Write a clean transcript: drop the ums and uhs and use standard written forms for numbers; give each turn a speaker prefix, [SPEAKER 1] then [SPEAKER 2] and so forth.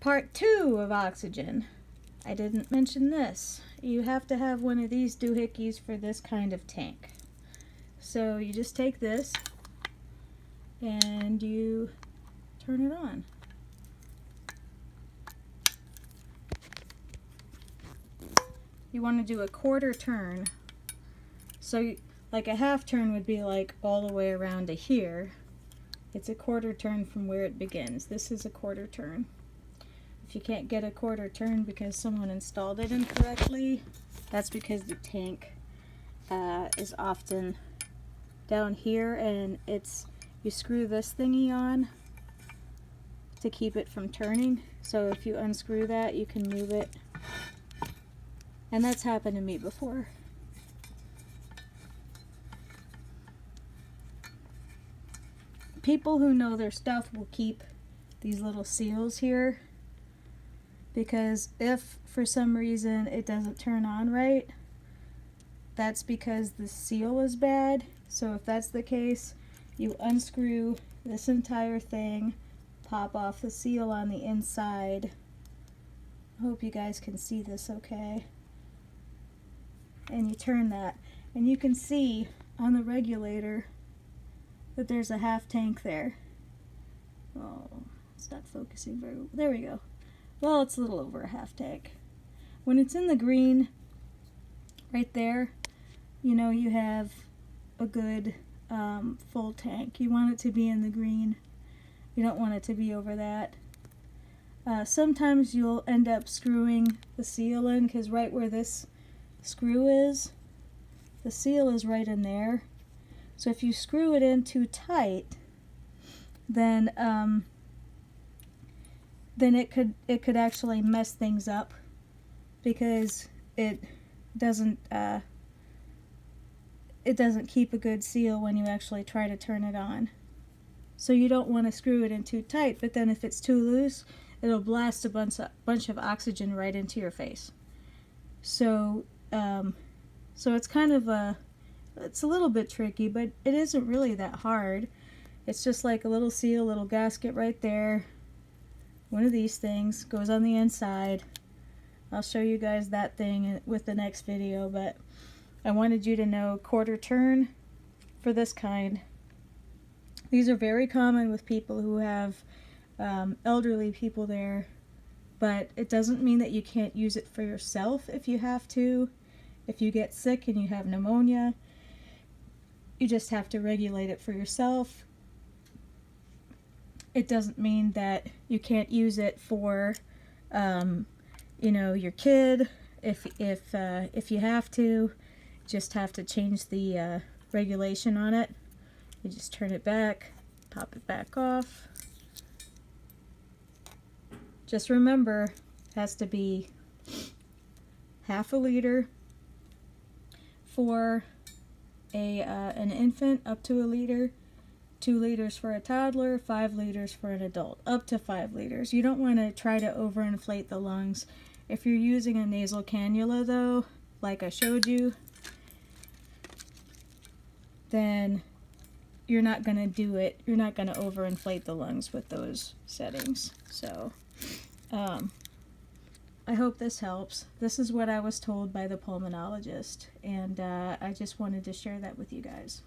[SPEAKER 1] Part 2 of oxygen. I didn't mention this. You have to have one of these doohickeys for this kind of tank. So you just take this and you turn it on. You want to do a quarter turn. So like a half turn would be like all the way around to here. It's a quarter turn from where it begins. This is a quarter turn. If you can't get a quarter turn because someone installed it incorrectly, that's because the tank is often down here, and you screw this thingy on to keep it from turning. So if you unscrew that, you can move it. And that's happened to me before. People who know their stuff will keep these little seals here, because if for some reason it doesn't turn on right, that's because the seal is bad. So if that's the case, you unscrew this entire thing, pop off the seal on the inside. I hope you guys can see this okay. And you turn that, and you can see on the regulator that there's a half tank there. Oh, it's not focusing very well. There we go. Well, it's a little over a half tank. When it's in the green, right there, you know you have a good full tank. You want it to be in the green. You don't want it to be over that. Sometimes you'll end up screwing the seal in, because right where this screw is, the seal is right in there. So if you screw it in too tight, then it could actually mess things up, because it doesn't keep a good seal when you actually try to turn it on. So you don't want to screw it in too tight, but then if it's too loose, it'll blast a bunch of oxygen right into your face. So it's kind of it's a little bit tricky, but it isn't really that hard. It's just like a little seal, little gasket right there. One of these things goes on the inside. I'll show you guys that thing with the next video, but I wanted you to know quarter turn for this kind. These are very common with people who have elderly people there, but it doesn't mean that you can't use it for yourself if you have to. If you get sick and you have pneumonia, you just have to regulate it for yourself. It doesn't mean that you can't use it for, you know, your kid. If you have to, just have to change the regulation on it. You just turn it back, pop it back off. Just remember, it has to be half a liter for an infant, up to a liter, 2 liters for a toddler, 5 liters for an adult, up to 5 liters. You don't want to try to overinflate the lungs. If you're using a nasal cannula though, like I showed you, then you're not going to do it. You're not going to overinflate the lungs with those settings. So I hope this helps. This is what I was told by the pulmonologist, and I just wanted to share that with you guys.